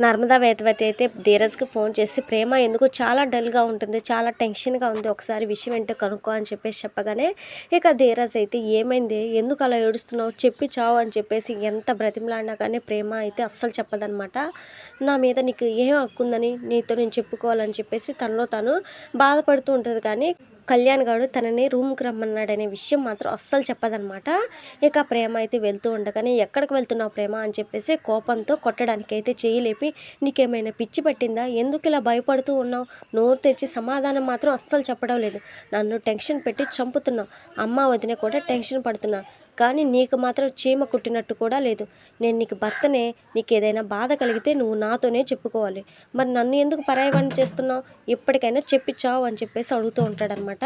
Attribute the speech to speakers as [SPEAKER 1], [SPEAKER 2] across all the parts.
[SPEAKER 1] నర్మదా వేదవతి అయితే ధీరజ్కి ఫోన్ చేసి ప్రేమ ఎందుకు చాలా డల్గా ఉంటుంది, చాలా టెన్షన్గా ఉంది, ఒకసారి విషయం ఏంటో కనుక్కో అని చెప్పేసి చెప్పగానే ఇక ధీరజ్ అయితే ఏమైంది, ఎందుకు అలా ఏడుస్తున్నావు, చెప్పి చావు అని చెప్పేసి ఎంత బ్రతిమలాడినా కానీ ప్రేమ అయితే అస్సలు చెప్పదనమాట. నా మీద నీకు ఏం హక్కుందని నీతో నేను చెప్పుకోవాలని చెప్పేసి తనలో తను బాధపడుతూ ఉంటుంది. కానీ కళ్యాణ్ గారు తనని రూమ్కి రమ్మన్నాడనే విషయం మాత్రం అస్సలు చెప్పదనమాట. ఇక ప్రేమ అయితే వెళ్తూ ఉండగానే ఎక్కడికి వెళ్తున్నావు ప్రేమ అని చెప్పేసి కోపంతో కొట్టడానికి అయితే చేయలేపి, నీకేమైనా పిచ్చి పట్టిందా, ఎందుకు ఇలా భయపడుతూ ఉన్నావు, నోరు తెచ్చి సమాధానం మాత్రం అస్సలు చెప్పడం లేదు, నన్ను టెన్షన్ పెట్టి చంపుతున్నావు, అమ్మ వదిన కూడా టెన్షన్ పడుతున్నా, కానీ నీకు మాత్రం చీమ కుట్టినట్టు కూడా లేదు, నేను నీకు భర్తనే, నీకు ఏదైనా బాధ కలిగితే నువ్వు నాతోనే చెప్పుకోవాలి, మరి నన్ను ఎందుకు పరాయవాణి చేస్తున్నావు, ఇప్పటికైనా చెప్పిచ్చావు అని చెప్పేసి అడుగుతూ ఉంటాడనమాట.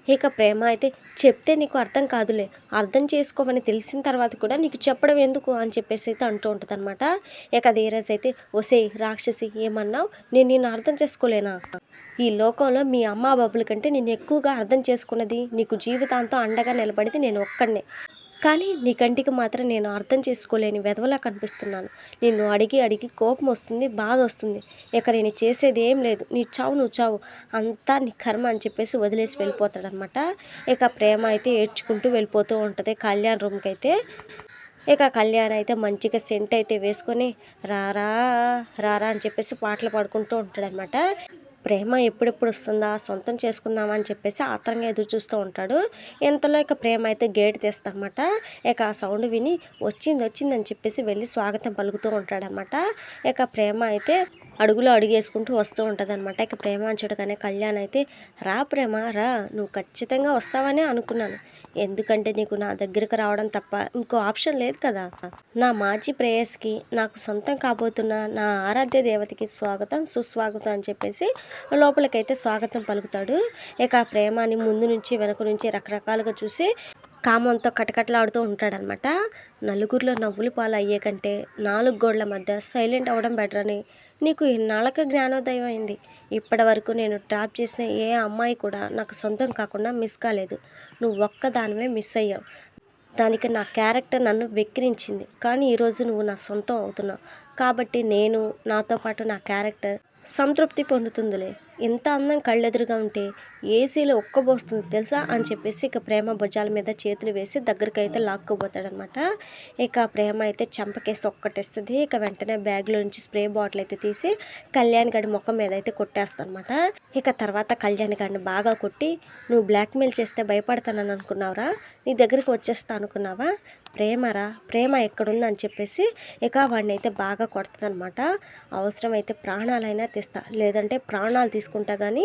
[SPEAKER 1] ఇక ప్రేమ అయితే చెప్తే నీకు అర్థం కాదులే, అర్థం చేసుకోమని తెలిసిన తర్వాత కూడా నీకు చెప్పడం ఎందుకు అని చెప్పేసి అయితే అంటూ ఉంటుంది అనమాట. ఇక ధీరజ్ అయితే ఒసే రాక్షసి ఏమన్నావు, నేను నిన్ను అర్థం చేసుకోలేనా, ఈ లోకంలో మీ అమ్మ బాబుల కంటే నేను ఎక్కువగా అర్థం చేసుకున్నది, నీకు జీవితాంతం అండగా నిలబడితే నేను ఒక్కడనే, కానీ నీ కంటికి మాత్రం నేను అర్థం చేసుకోలేని వెధవలా కనిపిస్తున్నాను, నిన్ను అడిగి అడిగి కోపం వస్తుంది, బాధ వస్తుంది, ఇక నేను చేసేది ఏం లేదు, నీ చావు నువ్వు చావు, అంతా నీ కర్మ అని చెప్పేసి వదిలేసి వెళ్ళిపోతాడనమాట. ఇక ప్రేమ అయితే ఏడ్చుకుంటూ వెళ్ళిపోతూ ఉంటుంది కళ్యాణ్ రూమ్కి అయితే. ఇక కళ్యాణ్ అయితే మంచిగా సెంట్ అయితే వేసుకొని రారా రారా అని చెప్పేసి పాటలు పాడుకుంటూ ఉంటాడనమాట. ప్రేమ ఎప్పుడెప్పుడు వస్తుందా, సొంతం చేసుకుందామా అని చెప్పేసి ఆత్రంగా ఎదురు చూస్తూ ఉంటాడు. ఇంతలో ఇక ప్రేమ అయితే గేట్ తీస్తాడనమాట. ఇక ఆ సౌండ్ విని వచ్చింది వచ్చిందని చెప్పేసి వెళ్ళి స్వాగతం పలుకుతూ ఉంటాడనమాట. ఇక ప్రేమ అయితే అడుగులో అడుగేసుకుంటూ వస్తూ ఉంటుంది అనమాట. ఇక ప్రేమ అని చూడగానే కళ్యాణ్ అయితే రా ప్రేమ రా, నువ్వు ఖచ్చితంగా వస్తావనే అనుకున్నాను, ఎందుకంటే నీకు నా దగ్గరకు రావడం తప్ప ఇంకో ఆప్షన్ లేదు కదా, నా మాజీ ప్రేయస్కి నాకు సొంతం కాబోతున్న నా ఆరాధ్య దేవతకి స్వాగతం సుస్వాగతం అని చెప్పేసి లోపలికైతే స్వాగతం పలుకుతాడు. ఇక ప్రేమని ముందు నుంచి వెనక నుంచి రకరకాలుగా చూసి కామంతో కటకటలాడుతూ ఉంటాడనమాట. నలుగురిలో నవ్వులు పాలు అయ్యే కంటే 4 గోడల మధ్య సైలెంట్ అవ్వడం బెటర్ అని నీకు ఇన్నాళ్ళకు జ్ఞానోదయం అయింది, ఇప్పటి వరకు నేను డ్రాప్ చేసిన ఏ అమ్మాయి కూడా నాకు సొంతం కాకుండా మిస్ కాలేదు, నువ్వు ఒక్కదానివే మిస్ అయ్యావు, దానికి నా క్యారెక్టర్ నన్ను వెక్కిరించింది, కానీ ఈరోజు నువ్వు నా సొంతం అవుతున్నావు, కాబట్టి నేను నాతో పాటు నా క్యారెక్టర్ సంతృప్తి పొందుతుందిలే, ఇంత అందం కళ్ళెదురుగా ఉంటే ఏసీలో ఒక్కబోస్తుంది తెలుసా అని చెప్పేసి ఇక ప్రేమ భుజాల మీద చేతులు వేసి దగ్గరికి అయితే లాక్కుపోతాడనమాట. ఇక ప్రేమ అయితే చంపకేసి ఒక్కటేస్తుంది. ఇక వెంటనే బ్యాగ్లో నుంచి స్ప్రే బాటిల్ అయితే తీసి కళ్యాణ్ గడి ముఖం మీద అయితే కొట్టేస్తానమాట. ఇక తర్వాత కళ్యాణ్ గడిని బాగా కొట్టి, నువ్వు బ్లాక్మెయిల్ చేస్తే భయపడతానని అనుకున్నావురా, నీ దగ్గరికి వచ్చేస్తా అనుకున్నావా, ప్రేమరా ప్రేమ ఎక్కడుంది అని చెప్పేసి ఇక వాడిని అయితే బాగా కొడుతుందనమాట. అవసరమైతే ప్రాణాలైనా తీస్తా, లేదంటే ప్రాణాలు తీసుకుంటా కానీ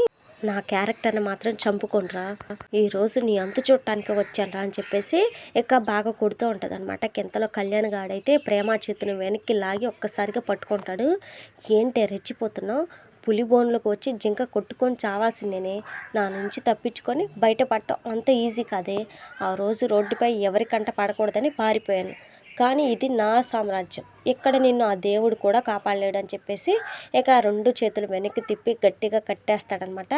[SPEAKER 1] నా క్యారెక్టర్ని మాత్రం చంపుకుండ్రా, ఈరోజు నీ అంతు చూడటానికి వచ్చానరా అని చెప్పేసి ఇక బాగా కొడుతూ ఉంటుంది అనమాట. కింతలో కళ్యాణ్ గాడైతే ప్రేమ చేతిని వెనక్కి లాగి ఒక్కసారిగా పట్టుకుంటాడు. ఏంటి రెచ్చిపోతున్నావు, పులి బోన్లోకి వచ్చి జింక కొట్టుకొని చావాల్సిందేనే, నా నుంచి తప్పించుకొని బయటపడటం అంత ఈజీ కాదే, ఆ రోజు రోడ్డుపై ఎవరికంట పడకూడదని పారిపోయాను, కానీ ఇది నా సామ్రాజ్యం, ఇక్కడ నిన్ను ఆ దేవుడు కూడా కాపాడలేడని చెప్పేసి ఇక 2 చేతులు వెనక్కి తిప్పి గట్టిగా కట్టేస్తాడనమాట.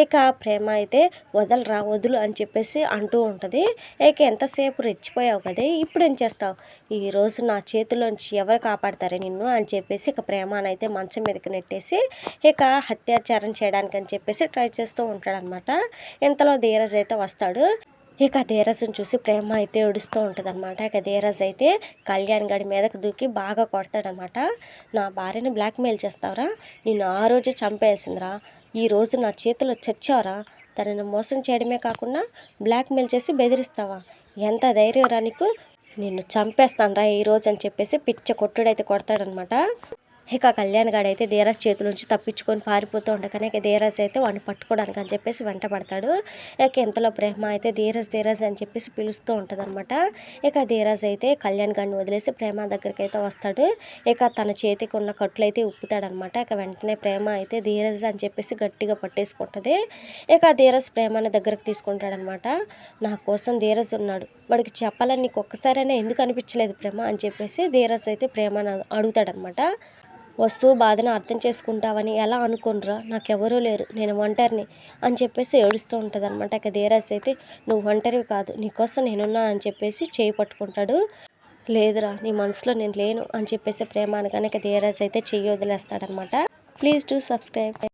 [SPEAKER 1] ఇక ప్రేమ అయితే వదలరా వదులు అని చెప్పేసి అంటూ ఉంటుంది. ఇక ఎంతసేపు రెచ్చిపోయావు కదే, ఇప్పుడు ఏం చేస్తావు, ఈరోజు నా చేతిలోంచి ఎవరు కాపాడతారే నిన్ను అని చెప్పేసి ఇక ప్రేమనైతే మంచం మీదకి నెట్టేసి ఇక అత్యాచారం చేయడానికి అని చెప్పేసి ట్రై చేస్తూ ఉంటాడనమాట. ఇంతలో ధీరజ్ అయితే వస్తాడు. ఇక ధీరజ్ని చూసి ప్రేమ అయితే ఏడుస్తూ ఉంటుంది అనమాట. ఇక ధీరజ్ అయితే కళ్యాణ్ గడి మీదకి దూకి బాగా కొడతాడనమాట. నా భార్యని బ్లాక్మెయిల్ చేస్తావరా, నేను ఆ రోజే చంపేయాల్సిందిరా, ఈరోజు నా చేతిలో చచ్చావరా, తనని మోసం చేయడమే కాకుండా బ్లాక్మెయిల్ చేసి బెదిరిస్తావా, ఎంత ధైర్యం రా నీకు, నిన్ను చంపేస్తాను రా ఈరోజు అని చెప్పేసి పిచ్చ కొట్టుడైతే కొడతాడనమాట. ఇక కళ్యాణ్ గాడు అయితే ధీరజ్ చేతుల నుంచి తప్పించుకొని పారిపోతూ ఉండగానే ఇక ధీరజ్ అయితే వాడిని పట్టుకోవడానికి అని చెప్పేసి వెంట పడతాడు. ఇక ఇంతలో ప్రేమ అయితే ధీరజ్ ధీరజ్ అని చెప్పేసి పిలుస్తూ ఉంటుంది అనమాట. ఇక ధీరజ్ అయితే కళ్యాణ్ గాడిని వదిలేసి ప్రేమ దగ్గరికి అయితే వస్తాడు. ఇక తన చేతికి ఉన్న కట్లు అయితే ఉప్పుతాడనమాట. ఇక వెంటనే ప్రేమ అయితే ధీరజ్ అని చెప్పేసి గట్టిగా పట్టేసుకుంటుంది. ఇక ధీరజ్ ప్రేమని దగ్గరకు తీసుకుంటాడనమాట. నా కోసం ధీరజ్ ఉన్నాడు, వాడికి చెప్పాలని నీకు ఒక్కసారైనా ఎందుకు అనిపించలేదు ప్రేమ అని చెప్పేసి ధీరజ్ అయితే ప్రేమని అడుగుతాడనమాట. వస్తువు బాధను అర్థం చేసుకుంటావని ఎలా అనుకోనరా, నాకెవరూ లేరు, నేను ఒంటరిని అని చెప్పేసి ఏడుస్తూ ఉంటుంది అనమాట. ఇక ధీరజ్ అయితే నువ్వు ఒంటరివి కాదు, నీకోసం నేనున్నా అని చెప్పేసి చేయి పట్టుకుంటాడు. లేదురా నీ మనసులో నేను లేను అని చెప్పేసి ప్రేమ అనగానే ఇక ధీరజ్ అయితే చెయ్యి వదిలేస్తాడనమాట. Please do subscribe.